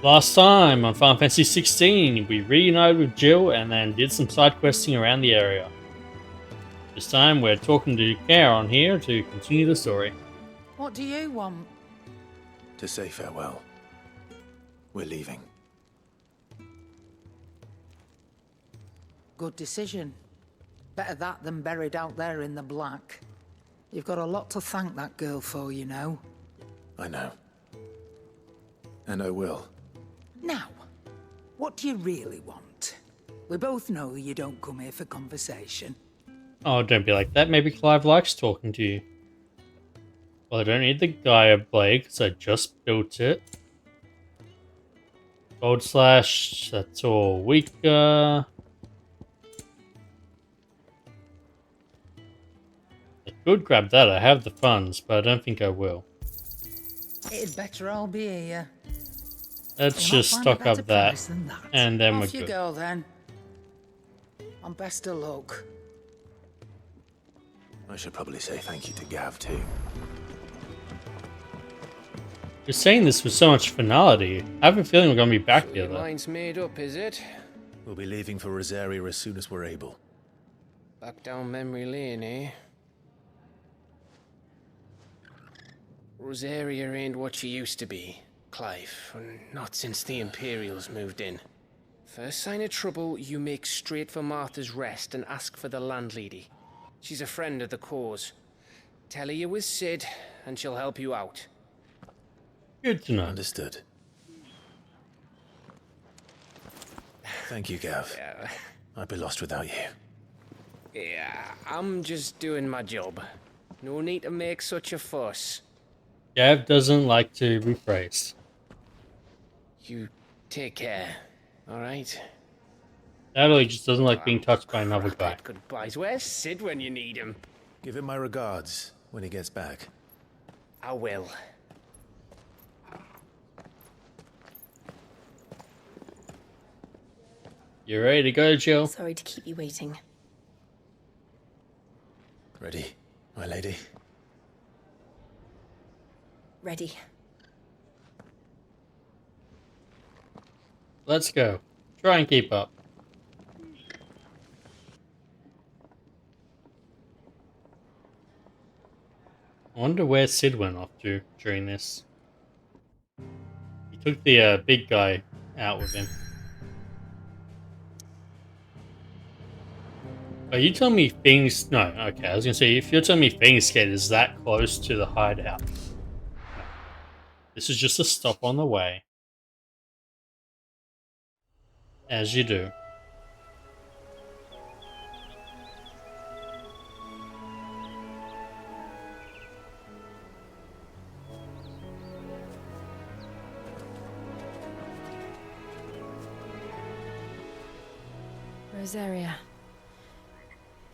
Last time on Final Fantasy 16, we reunited with Jill and then did some side questing around the area. This time, we're talking to Charon here to continue the story. What do you want? To say farewell. We're leaving. Good decision. Better that than buried out there in the black. You've got a lot to thank that girl for, you know. I know. And I will. Now, what do you really want? We both know you don't come here for conversation. Oh, don't be like that. Maybe Clive likes talking to you. Well, I don't need the Gaia blade because I just built it. Gold slash, that's all weaker. I could grab that. I have the funds, but I don't think I will. It'd better all be here. Let's You'll just not find a stock better up that, price than that. and then we're Off you good. go then. And best of luck. I should probably say thank you to Gav too. You're saying this with so much finality. I have a feeling we're going to be back So here, your though. mind's made up, is it? We'll be leaving for Rosaria as soon as we're able. Back down memory lane, eh? Rosaria ain't what she used to be, Clive. Not since the Imperials moved in. First sign of trouble, you make straight for Martha's Rest and ask for the landlady. She's a friend of the cause. Tell her you're with Sid, and she'll help you out. Good to know. Understood. Thank you, Gav. I'd be lost without you. Yeah, I'm just doing my job. No need to make such a fuss. Gav doesn't like to be praised. You take care, alright? Natalie just doesn't like being touched by another guy. Goodbyes. Where's Sid when you need him? Give him my regards when he gets back. I will. You ready to go, Jill? Sorry to keep you waiting. Ready, my lady? Ready. Let's go. Try and keep up. I wonder where Sid went off to during this. He took the big guy out with him. Are you telling me things? No, okay. I was gonna say, if you're telling me Fingsgate is that close to the hideout, no. This is just a stop on the way. As you do. Rosaria.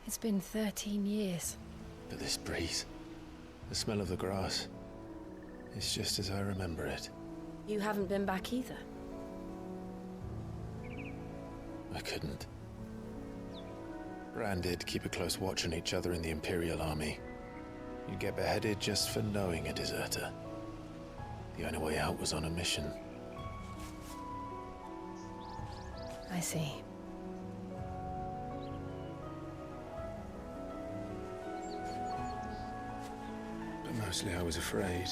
It's been 13 years. But this breeze, the smell of the grass, it's just as I remember it. You haven't been back either. I couldn't. Bran did keep a close watch on each other in the Imperial Army. You'd get beheaded just for knowing a deserter. The only way out was on a mission. I see. But mostly I was afraid.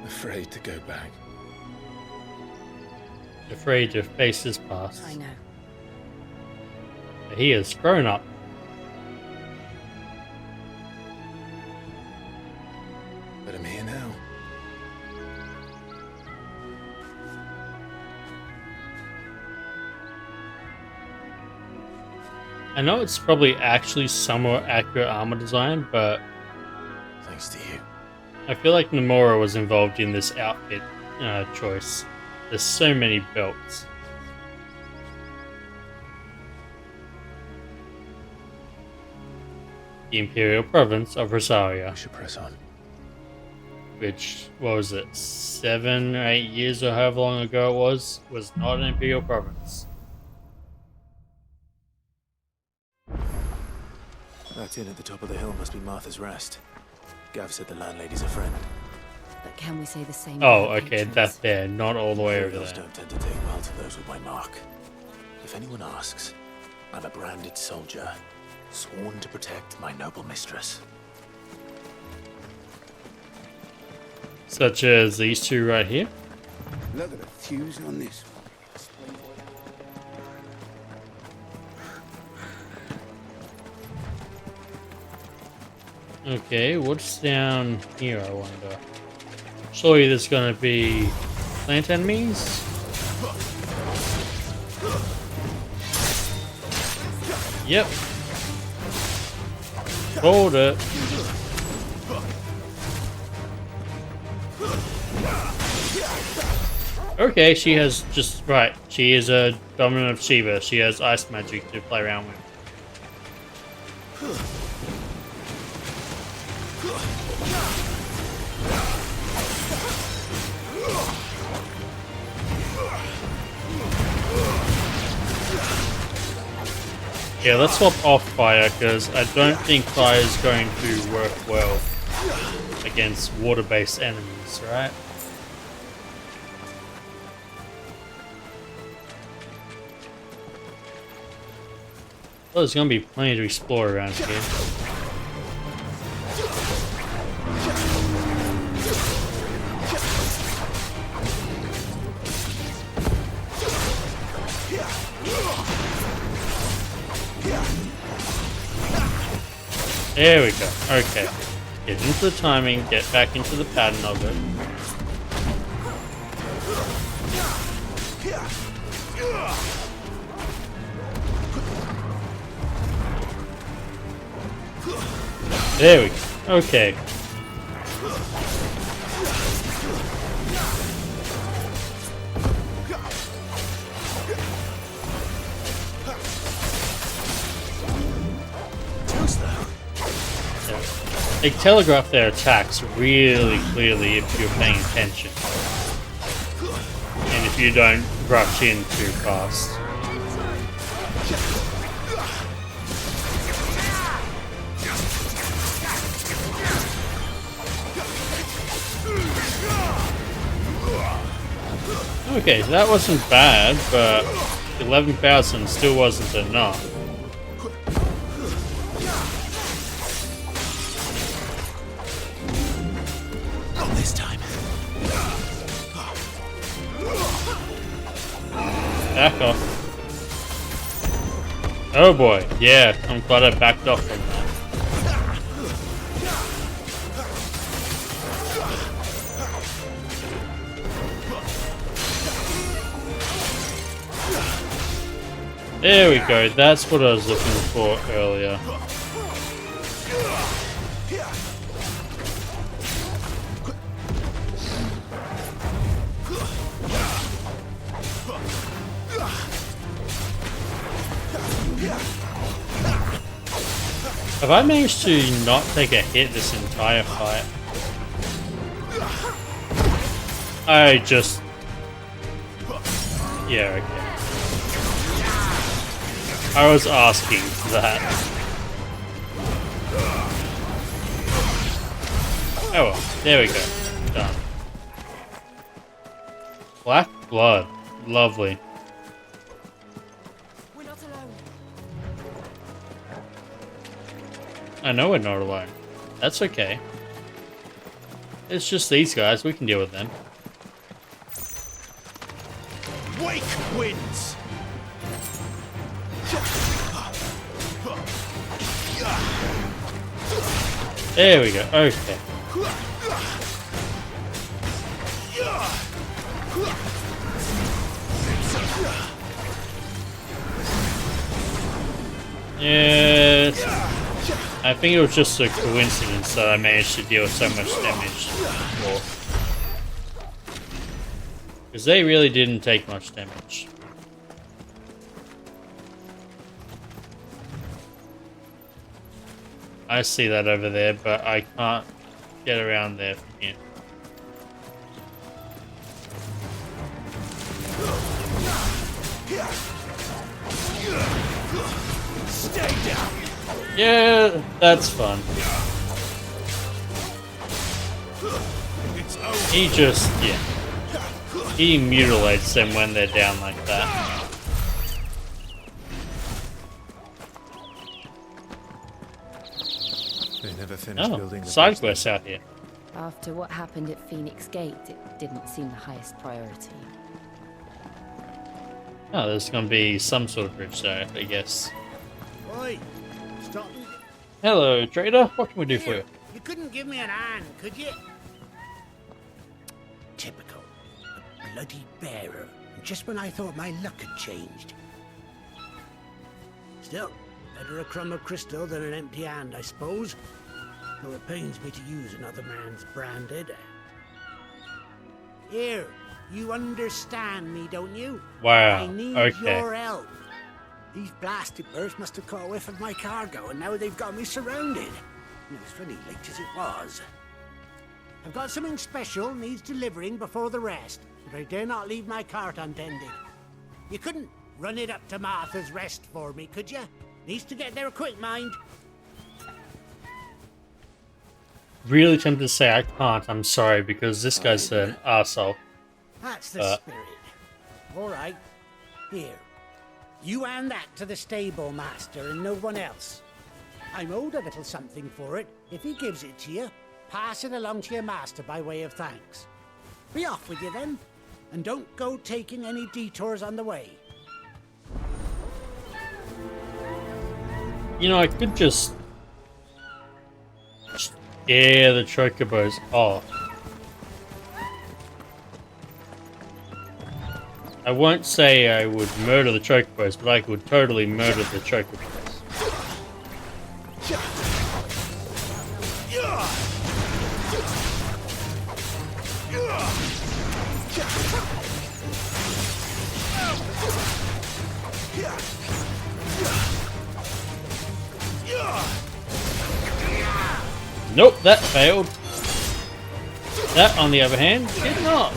Afraid to go back. Afraid to face his past. I know. But he has grown up. But I'm here now. I know it's probably actually somewhat accurate armor design, but Thanks to you. I feel like Nomura was involved in this outfit choice. There's so many belts. The Imperial Province of Rosaria, We should press on. which, what was it, 7 or 8 years or however long ago it was not an Imperial Province. That inn at the top of the hill must be Martha's Rest. Gav said the landlady's a friend. But can we say the same? Oh, about okay, patrons? that's there, not all the way over Imperials there. don't tend to take well to those with my mark. If anyone asks, I'm a branded soldier, sworn to protect my noble mistress. Such as these two right here. Look at the fuse on this. Okay, what's down here, I wonder? Surely there's gonna be plant enemies? Yep. Hold it. Okay, she has just... Right, she is a dominant of Shiva. She has ice magic to play around with. Yeah, let's swap off fire, because I don't think fire is going to work well against water-based enemies, right? Well, there's going to be plenty to explore around here. There we go. Okay. Get into the timing, get back into the pattern of it. There we go. Okay. They telegraph their attacks really clearly if you're paying attention. And if you don't rush in too fast. Okay, so that wasn't bad, but 11,000 still wasn't enough. Not this time. Back off. Oh boy, yeah, I'm glad I backed off from that. There we go, that's what I was looking for earlier. Have I managed to not take a hit this entire fight? I just... Yeah, okay. I was asking that. Oh well, there we go. Done. Black blood. Lovely. We're not alone. I know we're not alone. That's okay. It's just these guys, we can deal with them. Wake winds! There we go, okay. Yes. I think it was just a coincidence that I managed to deal so much damage before. Because they really didn't take much damage. I see that over there, but I can't get around there from here. Stay down! Yeah, that's fun. He just, yeah. He mutilates them when they're down like that. They never finished building Oh, the side bridge. quests out here. After what happened at Phoenix Gate, it didn't seem the highest priority. Oh, there's gonna be some sort of bridge there, I guess. Oi, stop. Hello, trader. What can we do for you? You couldn't give me an hand, could you? Typical. A bloody bearer. Just when I thought my luck had changed. Still, better a crumb of crystal than an empty hand, I suppose. Though it pains me to use another man's branded. Here, you understand me, don't you? Wow, I need okay. your help. These blasted birds must have caught a whiff of my cargo, and now they've got me surrounded. And it was funny late as it was. I've got something special needs delivering before the rest, but I dare not leave my cart untended. You couldn't run it up to Martha's Rest for me, could you? Needs to get there quick, mind. Really tempted to say I can't, I'm sorry, because this guy's an arsehole. That's the spirit. All right. Here. You hand that to the stable master and no one else. I'm owed a little something for it. If he gives it to you, pass it along to your master by way of thanks. Be off with you then, and don't go taking any detours on the way. You know, I could just scare the chocobos off. I won't say I would murder the chocobos, but I could totally murder the chocobos. Nope, that failed. That, on the other hand, did not.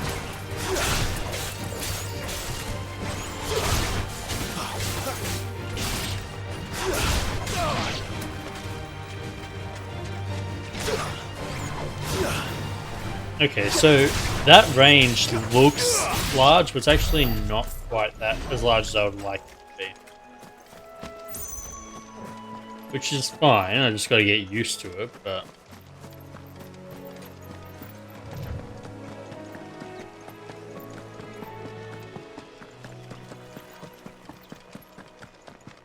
Okay, so that range looks large, but it's actually not quite that as large as I would like it to be. Which is fine, I just gotta get used to it, but...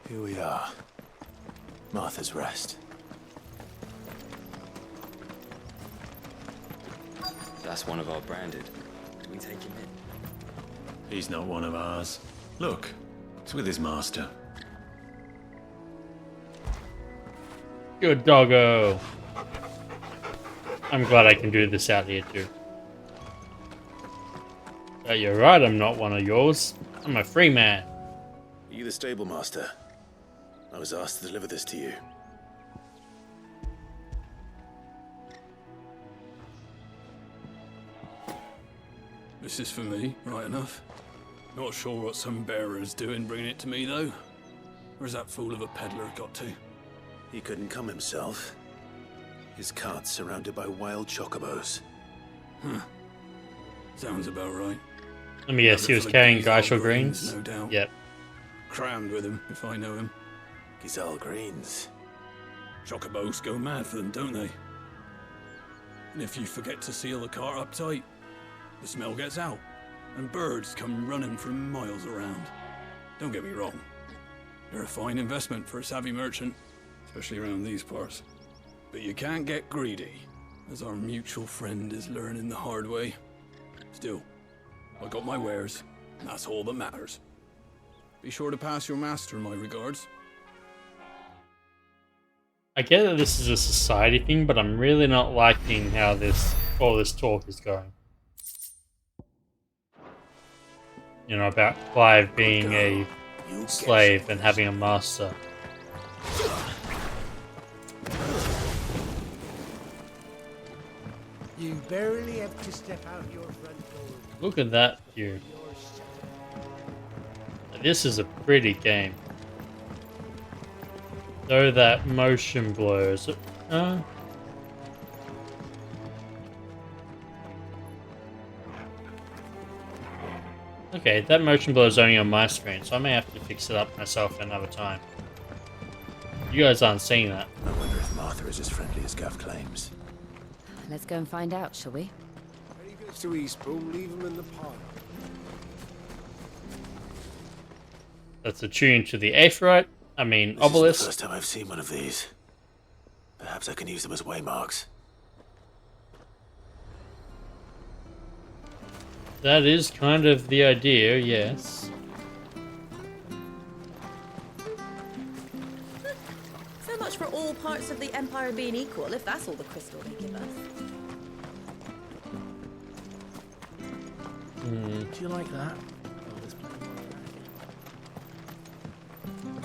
Here we are. Martha's Rest. That's one of our branded. Do we take him in? He's not one of ours. Look, it's with his master. Good doggo. I'm glad I can do this out here too. You're right, I'm not one of yours. I'm a free man. Are you the stable master? I was asked to deliver this to you. This is for me, right enough. Not sure what some bearer's doing bringing it to me, though. Where's that fool of a peddler got to? He couldn't come himself. His cart's surrounded by wild chocobos. Huh. Sounds about right. Let me guess, he was carrying Geishel Greens? No doubt. Yep. Crammed with him, if I know him. Gizal Greens. Chocobos go mad for them, don't they? And if you forget to seal the cart up tight, the smell gets out, and birds come running from miles around. Don't get me wrong. They're a fine investment for a savvy merchant, especially around these parts. But you can't get greedy, as our mutual friend is learning the hard way. Still, I got my wares, and that's all that matters. Be sure to pass your master my regards. I get that this is a society thing, but I'm really not liking how all this talk is going. You know, about Clive being a slave and having a master. You barely have to step out your front door. Look at that view. This is a pretty game. Though that motion blurs. Okay, that motion blur is only on my screen, so I may have to fix it up myself another time. You guys aren't seeing that. I wonder if Martha is as friendly as Gav claims. Let's go and find out, shall we? When he gets to Eastbourne, leave him in the park. That's attuned to the Aetheryte. I mean, This is the Obelisk. first time I've seen one of these. Perhaps I can use them as waymarks. That is kind of the idea, yes. So much for all parts of the Empire being equal, if that's all the crystal they give us. Do you like that?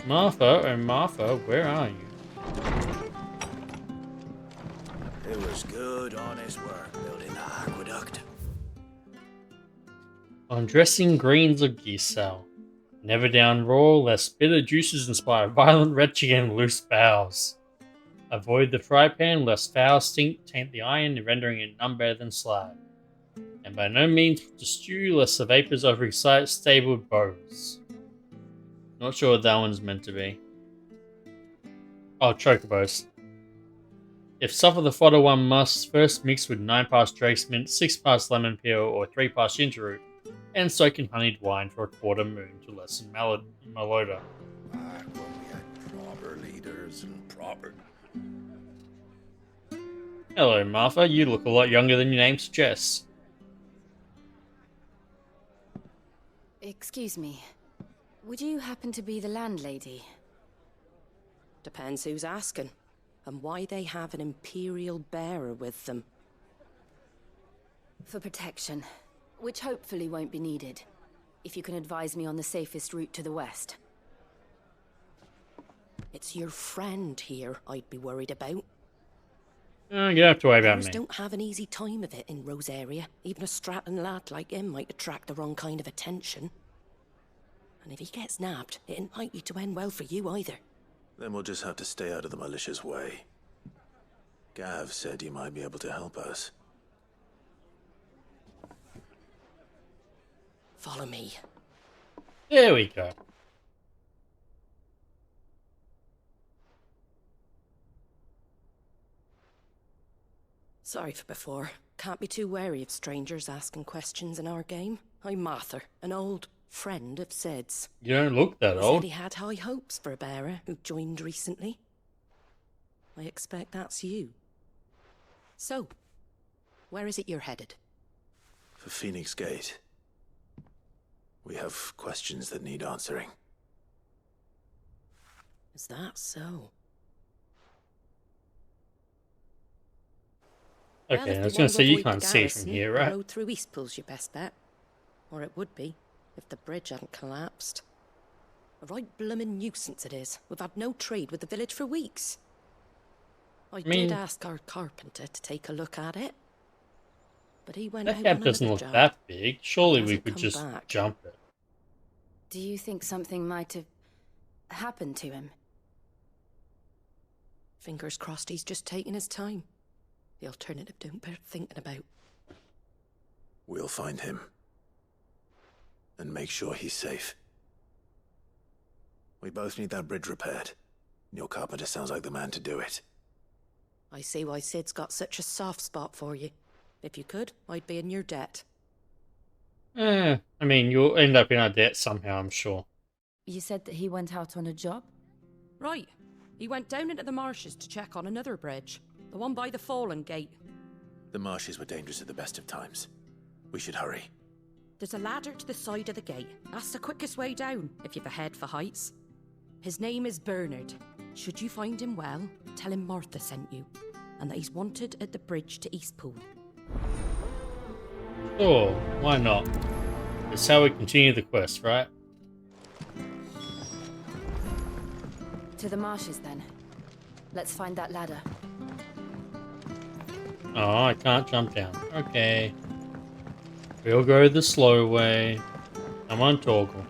Martha, oh Martha, where are you? It was good, honest work building that aqueduct. Undressing greens of Giselle. Never down raw, lest bitter juices inspire violent retching and loose bowels. Avoid the fry pan, lest foul stink taint the iron, rendering it none better than slag. And by no means to stew, lest the vapors of excite stabled bows. Not sure what that one's meant to be. Oh, chocobos. If suffer the fodder, one must first mix with 9 parts Drake's mint, 6 parts lemon peel, or 3 parts ginger root, and soak in honeyed wine for a quarter moon to lessen malodor. Back when we had proper leaders and proper... Hello, Martha. You look a lot younger than your name suggests. Excuse me. Would you happen to be the landlady? Depends who's asking, and why they have an Imperial bearer with them. For protection, which hopefully won't be needed. If you can advise me on the safest route to the west. It's your friend here I'd be worried about. You don't have to worry about Bears me. don't have an easy time of it in Rosaria. Even a Stratton lad like him might attract the wrong kind of attention. And if he gets nabbed, it ain't likely to end well for you either. Then we'll just have to stay out of the malicious way. Gav said you might be able to help us. Follow me. There we go. Sorry for before. Can't be too wary of strangers asking questions in our game. I'm Martha, an old friend of Sid's. You don't look that He old. said he had high hopes for a bearer who joined recently. I expect that's you. So, where is it you're headed? For Phoenix Gate. We have questions that need answering. Is that so? Okay, Well, I if was they going want to say you avoid can't the see from garrison, here, the right? road through Eastpool's your best bet. Or it would be, if the bridge hadn't collapsed. A right bloomin' nuisance it is. We've had no trade with the village for weeks. I mean- did ask our carpenter to take a look at it. But he went That out gap on doesn't another look job. that big. Surely we Hasn't could come just back. jump it. Do you think something might have happened to him? Fingers crossed he's just taking his time. The alternative don't bear thinking about. We'll find him. And make sure he's safe. We both need that bridge repaired. Your carpenter sounds like the man to do it. I see why Sid's got such a soft spot for you. If you could, I'd be in your debt. I mean, you'll end up in our debt somehow, I'm sure. You said that he went out on a job? Right. He went down into the marshes to check on another bridge. The one by the Fallen Gate. The marshes were dangerous at the best of times. We should hurry. There's a ladder to the side of the gate. That's the quickest way down, if you've a head for heights. His name is Bernard. Should you find him well, tell him Martha sent you, and that he's wanted at the bridge to Eastpool. Sure, why not? That's how we continue the quest, right? To the marshes, then. Let's find that ladder. Oh, I can't jump down. Okay. We'll go the slow way. Come on, Torgal.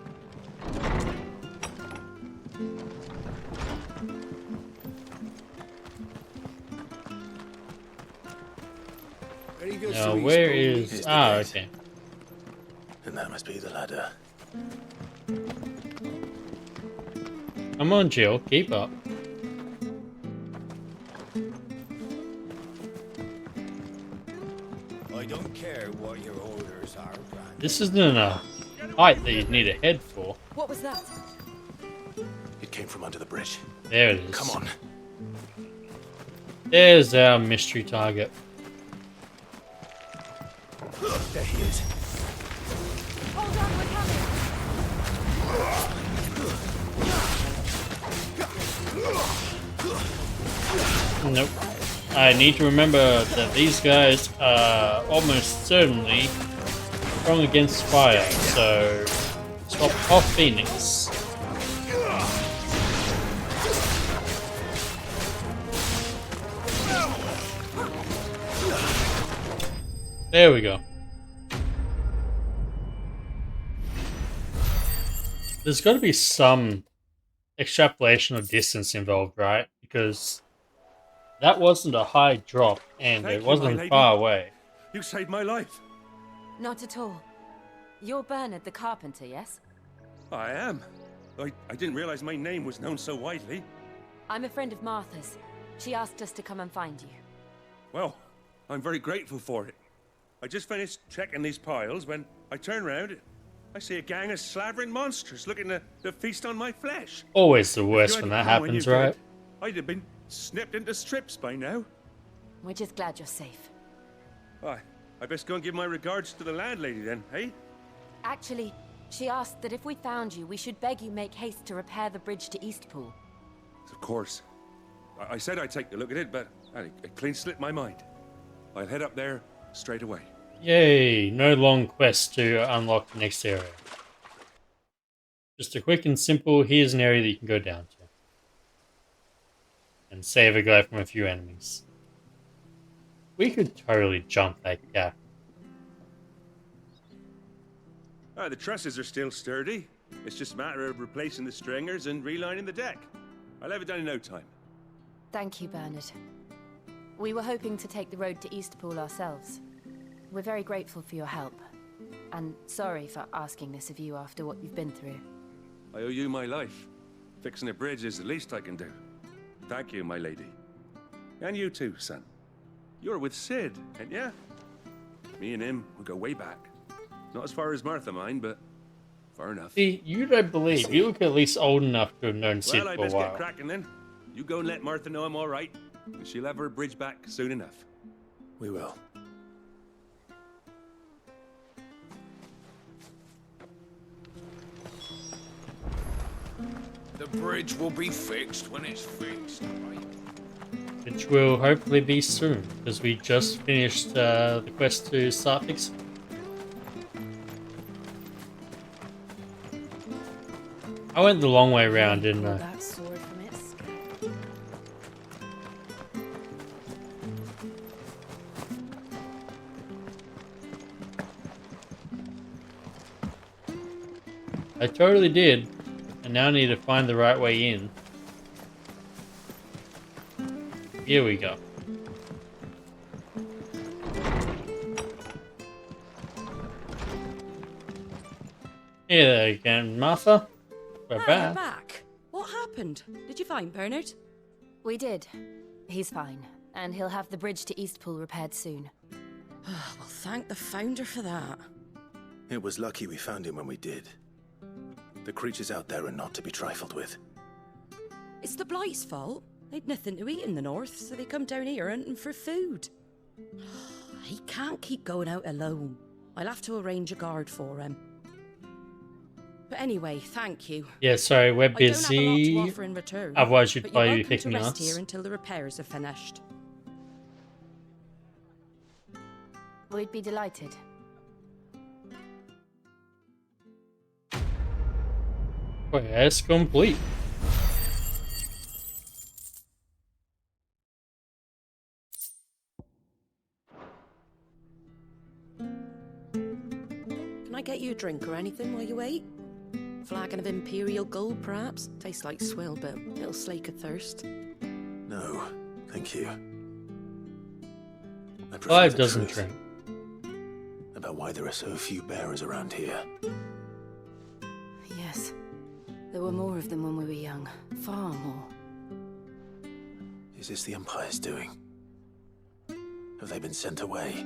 Very good. Now, where is... Ah, okay. And that must be the ladder. Come on, Jill, keep up. I don't care what your orders are, Brand. This isn't a height that you'd need a head for. What was that? It came from under the bridge. There it is. Come on. There's our mystery target. There he is. Hold on, we're coming! Nope. I need to remember that these guys are almost certainly strong against fire, so swap off Phoenix. There we go. There's got to be some extrapolation of distance involved, right? Because that wasn't a high drop, and Thank it you, wasn't my lady. far away. You saved my life. Not at all. You're Bernard the Carpenter, yes? I am. I didn't realize my name was known so widely. I'm a friend of Martha's. She asked us to come and find you. Well, I'm very grateful for it. I just finished checking these piles when I turn around. I see a gang of slavering monsters looking to feast on my flesh. Always the worst If you when hadn't that come happens, you did, right? I'd have been snipped into strips by now. We're just glad you're safe. I best go and give my regards to the landlady then, eh? Actually, she asked that if we found you, we should beg you make haste to repair the bridge to Eastpool. Of course. I said I'd take a look at it, but it clean slipped my mind. I'll head up there straight away. Yay, no long quest to unlock the next area. Just a quick and simple, here's an area that you can go down to. And save a guy from a few enemies. We could totally jump that gap. The trusses are still sturdy. It's just a matter of replacing the stringers and relining the deck. I'll have it done in no time. Thank you, Bernard. We were hoping to take the road to Eastpool ourselves. We're very grateful for your help. And sorry for asking this of you after what you've been through. I owe you my life. Fixing a bridge is the least I can do. Thank you, my lady. And you too, son. You're with Sid, ain't ya? Me and him, we go way back. Not as far as Martha, mind, but far enough. See, you don't believe. You look at least old enough to have known Sid Well, I for a best get while. cracking then. You go and let Martha know I'm all right, and she'll have her bridge back soon enough. We will. The bridge will be fixed when it's fixed, right? Which will hopefully be soon, because we just finished the quest to start fixing. I went the long way around, didn't I? That sword from its I totally did, and now I need to find the right way in. Here we go. Here there again, Martha. We're Hey, back. back. What happened? Did you find Bernard? We did. He's fine, and he'll have the bridge to Eastpool repaired soon. Well, thank the founder for that. It was lucky we found him when we did. The creatures out there are not to be trifled with. It's the Blight's fault. They'd nothing to eat in the north, so they come down here hunting for food. He can't keep going out alone. I'll have to arrange a guard for him. But anyway, thank you. Yeah, sorry, we're I don't have a lot busy. to offer in return, Otherwise, you'd but probably you're be welcome picking to rest us. here until the repairs are finished. We'd be delighted. Quest complete. Can I get you a drink or anything while you wait? Flagon of Imperial Gold, perhaps? Tastes like swill, but it'll slake a thirst. No, thank you. I prefer Clive the doesn't truth. drink. about why there are so few bearers around here? Yes. There were more of them when we were young. Far more. Is this the Empire's doing? Have they been sent away?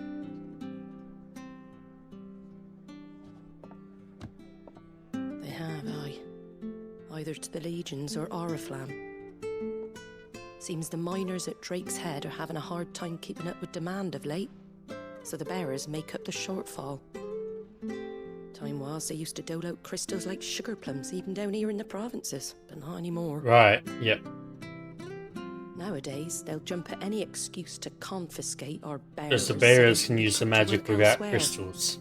They have, aye. Either to the Legions or Oriflamme. Seems the miners at Drake's Head are having a hard time keeping up with demand of late, so the bearers make up the shortfall. Time was they used to dole out crystals like sugar plums even down here in the provinces, but not anymore. Right, yep. Nowadays, they'll jump at any excuse to confiscate our bearers. Because the bearers can use the to magic work without elsewhere. crystals.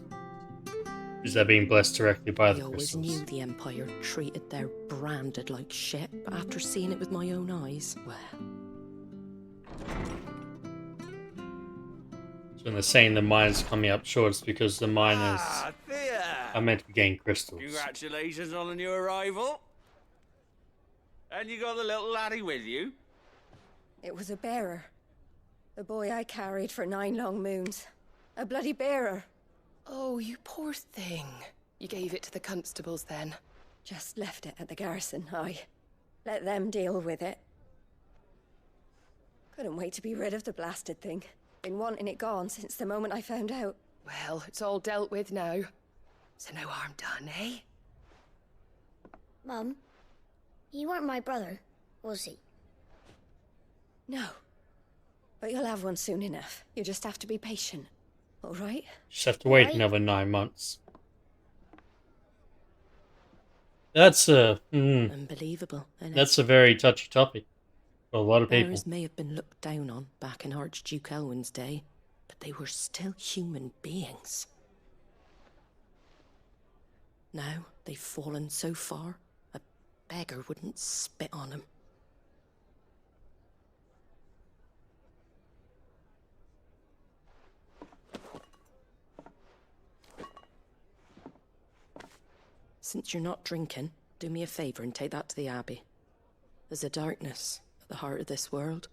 Because they're being blessed directly by I the always crystals. knew the Empire treated their branded like shit, but after seeing it with my own eyes, well... So when they're saying the miners are coming up short, it's because the miners are meant to gain crystals. Congratulations on the new arrival. And you got the little laddie with you? It was a bearer. The boy I carried for 9 long moons. A bloody bearer. Oh, you poor thing. You gave it to the constables then? Just left it at the garrison, aye. Let them deal with it. Couldn't wait to be rid of the blasted thing. Been wanting it gone since the moment I found out. Well, it's all dealt with now. So no harm done, eh? Mum, you weren't my brother, was he? No. But you'll have one soon enough. You just have to be patient. All right? Just have to wait Right. another 9 months. That's Unbelievable, innit? that's a very touchy topic for a lot of people. Bearers may have been looked down on back in Archduke Elwin's day, but they were still human beings. Now they've fallen so far, a beggar wouldn't spit on them. Since you're not drinking, do me a favour and take that to the Abbey. There's a darkness at the heart of this world,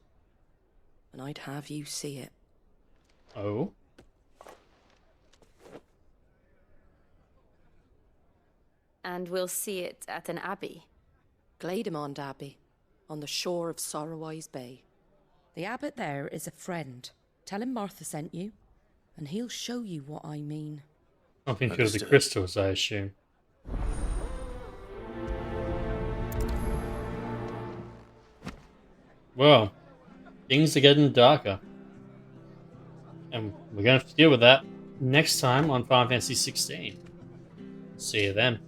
and I'd have you see it. Oh? And we'll see it at an abbey. Glademond Abbey, on the shore of Sorrowwise Bay. The abbot there is a friend. Tell him Martha sent you, and he'll show you what I mean. Nothing to do with the crystals, I assume. Well, things are getting darker. And we're going to have to deal with that next time on Final Fantasy XVI. See you then.